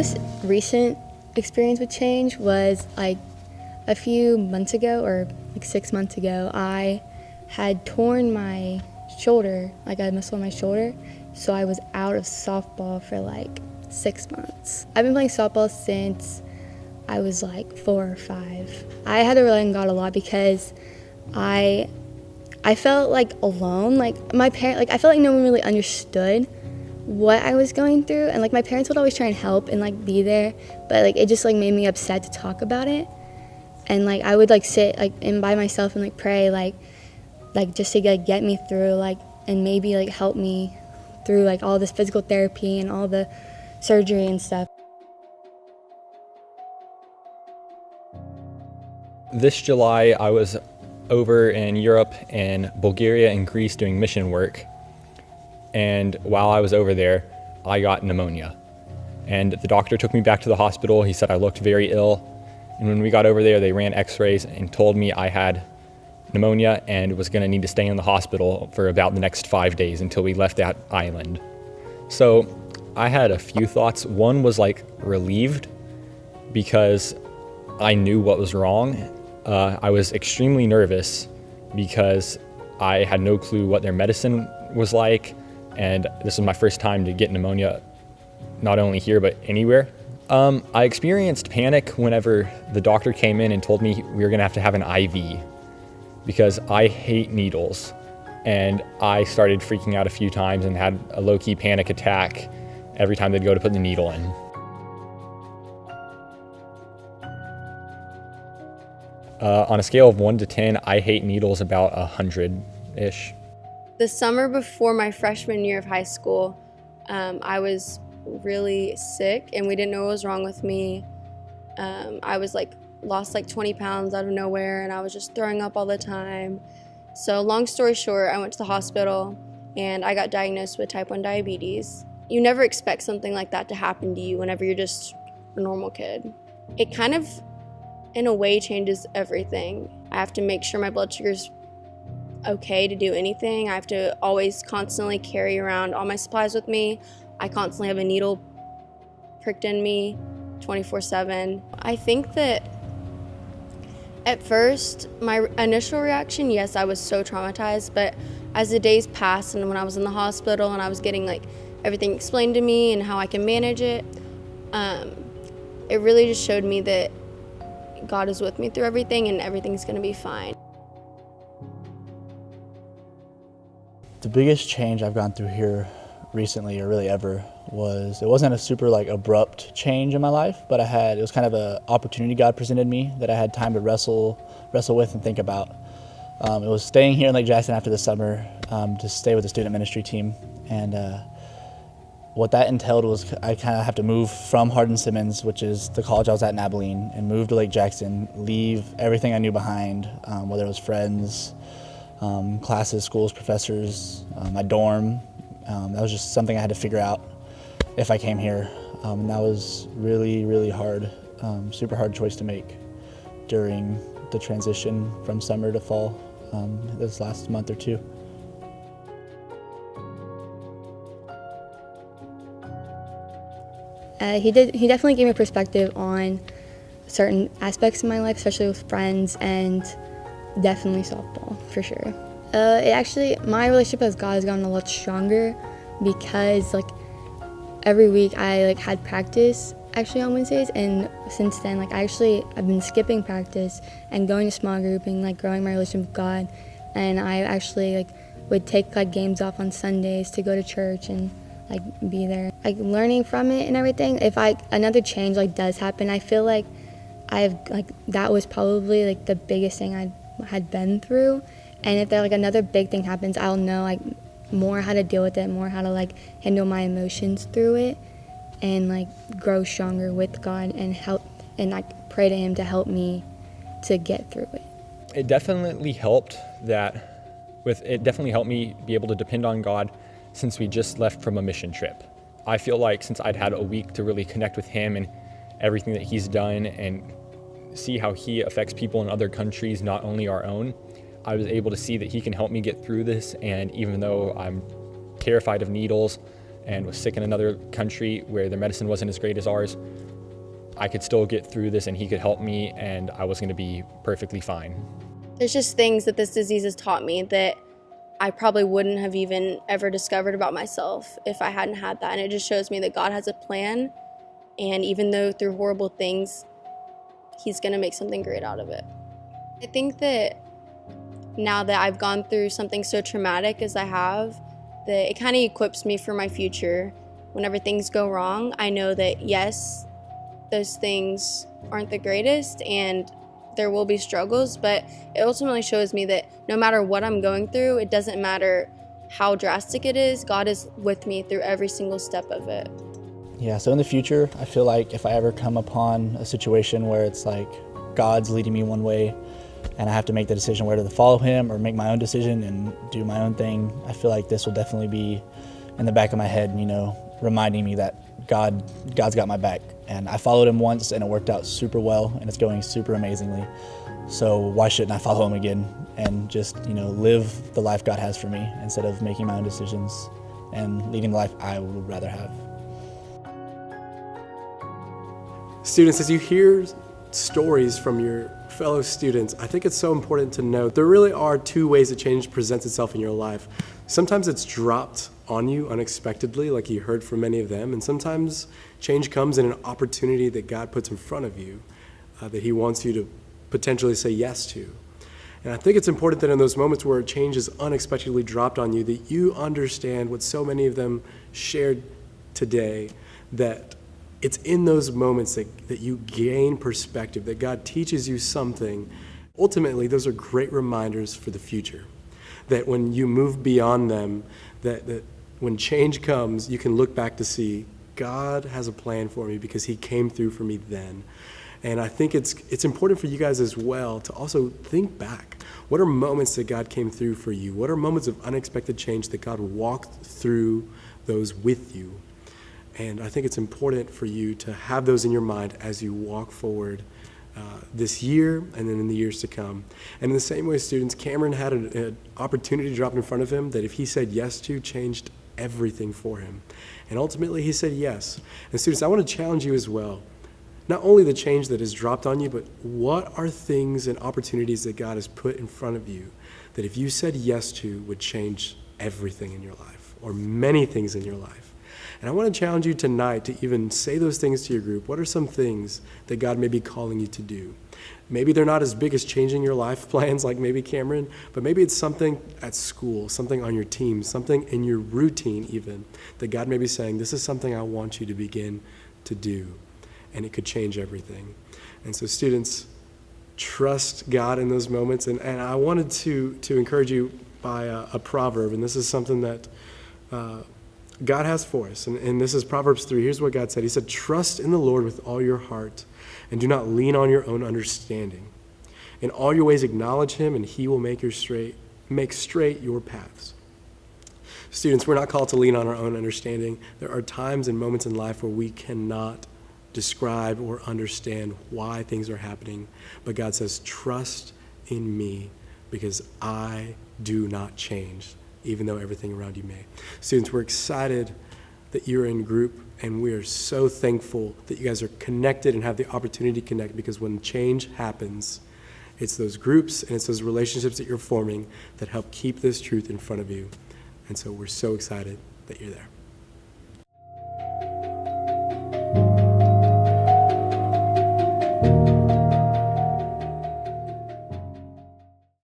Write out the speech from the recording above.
most recent experience with change was like a few months ago, or like 6 months ago. I had torn my shoulder, like a muscle in my shoulder, so I was out of softball for like 6 months. I've been playing softball since I was like 4 or 5. I had to rely on God a lot because I felt like alone. Like I felt like no one really understood what I was going through, and like my parents would always try and help and like be there, but like it just like made me upset to talk about it. And like I would like sit like in by myself and like pray like just to like get me through, like, and maybe like help me through like all this physical therapy and all the surgery and stuff. This July I was over in Europe and Bulgaria and Greece doing mission work. And while I was over there, I got pneumonia. And the doctor took me back to the hospital. He said I looked very ill. And when we got over there, they ran x-rays and told me I had pneumonia and was gonna need to stay in the hospital for about the next 5 days until we left that island. So I had a few thoughts. One was like relieved because I knew what was wrong. I was extremely nervous because I had no clue what their medicine was like. And this was my first time to get pneumonia, not only here, but anywhere. I experienced panic whenever the doctor came in and told me we were gonna have to have an IV because I hate needles. And I started freaking out a few times and had a low-key panic attack every time they'd go to put the needle in. On a scale of 1 to 10, I hate needles about 100-ish. The summer before my freshman year of high school, I was really sick and we didn't know what was wrong with me. I was lost 20 pounds out of nowhere and I was just throwing up all the time. So long story short, I went to the hospital and I got diagnosed with type 1 diabetes. You never expect something like that to happen to you whenever you're just a normal kid. It kind of, in a way, changes everything. I have to make sure my blood sugar's okay to do anything. I have to always constantly carry around all my supplies with me. I constantly have a needle pricked in me 24/7. I think that at first, my initial reaction, yes, I was so traumatized, but as the days passed and when I was in the hospital and I was getting everything explained to me and how I can manage it, it really just showed me that God is with me through everything and everything's gonna be fine. The biggest change I've gone through here recently, or really ever, was it wasn't a super abrupt change in my life, but it was kind of an opportunity God presented me that I had time to wrestle with and think about. It was staying here in Lake Jackson after the summer to stay with the student ministry team, and what that entailed was I kind of have to move from Hardin-Simmons, which is the college I was at in Abilene, and move to Lake Jackson, leave everything I knew behind, whether it was friends, classes, schools, professors, my dorm. That was just something I had to figure out if I came here. And that was really, really hard, super hard choice to make during the transition from summer to fall this last month or two. He definitely gave me a perspective on certain aspects of my life, especially with friends, and definitely softball, for sure. My relationship with God has gotten a lot stronger because every week I had practice actually on Wednesdays, and since then I've been skipping practice and going to small group and growing my relationship with God, and I actually would take games off on Sundays to go to church and be there, learning from it and everything. If another change does happen, I feel that was probably the biggest thing I had been through. And if there another big thing happens, I'll know more how to deal with it, more how to handle my emotions through it, and grow stronger with God and help and pray to Him to help me to get through it. It definitely helped me be able to depend on God since we just left from a mission trip. I feel since I'd had a week to really connect with Him and everything that He's done and see how He affects people in other countries, not only our own, I was able to see that He can help me get through this. And even though I'm terrified of needles, and was sick in another country where their medicine wasn't as great as ours, I could still get through this and he could help me and I was going to be perfectly fine. There's just things that this disease has taught me that I probably wouldn't have even ever discovered about myself if I hadn't had that. And it just shows me that God has a plan, and even though through horrible things, He's going to make something great out of it. I think that now that I've gone through something so traumatic as I have, that it kind of equips me for my future. Whenever things go wrong, I know that yes, those things aren't the greatest and there will be struggles, but it ultimately shows me that no matter what I'm going through, it doesn't matter how drastic it is, God is with me through every single step of it. Yeah, so in the future, I feel like if I ever come upon a situation where it's like God's leading me one way and I have to make the decision whether to follow him or make my own decision and do my own thing, I feel like this will definitely be in the back of my head, reminding me that God's got my back. And I followed him once and it worked out super well and it's going super amazingly. So why shouldn't I follow him again and just, live the life God has for me instead of making my own decisions and leading the life I would rather have. Students, as you hear stories from your fellow students, I think it's so important to note there really are two ways that change presents itself in your life. Sometimes it's dropped on you unexpectedly, like you heard from many of them, and sometimes change comes in an opportunity that God puts in front of you that he wants you to potentially say yes to. And I think it's important that in those moments where change is unexpectedly dropped on you, that you understand what so many of them shared today, that it's in those moments that you gain perspective, that God teaches you something. Ultimately, those are great reminders for the future, that when you move beyond them, that when change comes, you can look back to see God has a plan for me because he came through for me then. And I think it's important for you guys as well to also think back. What are moments that God came through for you? What are moments of unexpected change that God walked through those with you? And I think it's important for you to have those in your mind as you walk forward this year and then in the years to come. And in the same way, students, Kameron had an opportunity dropped in front of him that if he said yes to, changed everything for him. And ultimately, he said yes. And students, I want to challenge you as well. Not only the change that is dropped on you, but what are things and opportunities that God has put in front of you that if you said yes to would change everything in your life or many things in your life? And I want to challenge you tonight to even say those things to your group. What are some things that God may be calling you to do? Maybe they're not as big as changing your life plans like maybe Kameron, but maybe it's something at school, something on your team, something in your routine even, that God may be saying, this is something I want you to begin to do. And it could change everything. And so students, trust God in those moments. And I wanted to encourage you by a proverb, and this is something that God has for us. And this is Proverbs 3. Here's what God said. He said, trust in the Lord with all your heart and do not lean on your own understanding. In all your ways acknowledge him and he will make straight your paths. Students, we're not called to lean on our own understanding. There are times and moments in life where we cannot describe or understand why things are happening. But God says, trust in me because I do not change, even though everything around you may. Students, we're excited that you're in group, and we are so thankful that you guys are connected and have the opportunity to connect, because when change happens, it's those groups and it's those relationships that you're forming that help keep this truth in front of you. And so we're so excited that you're there.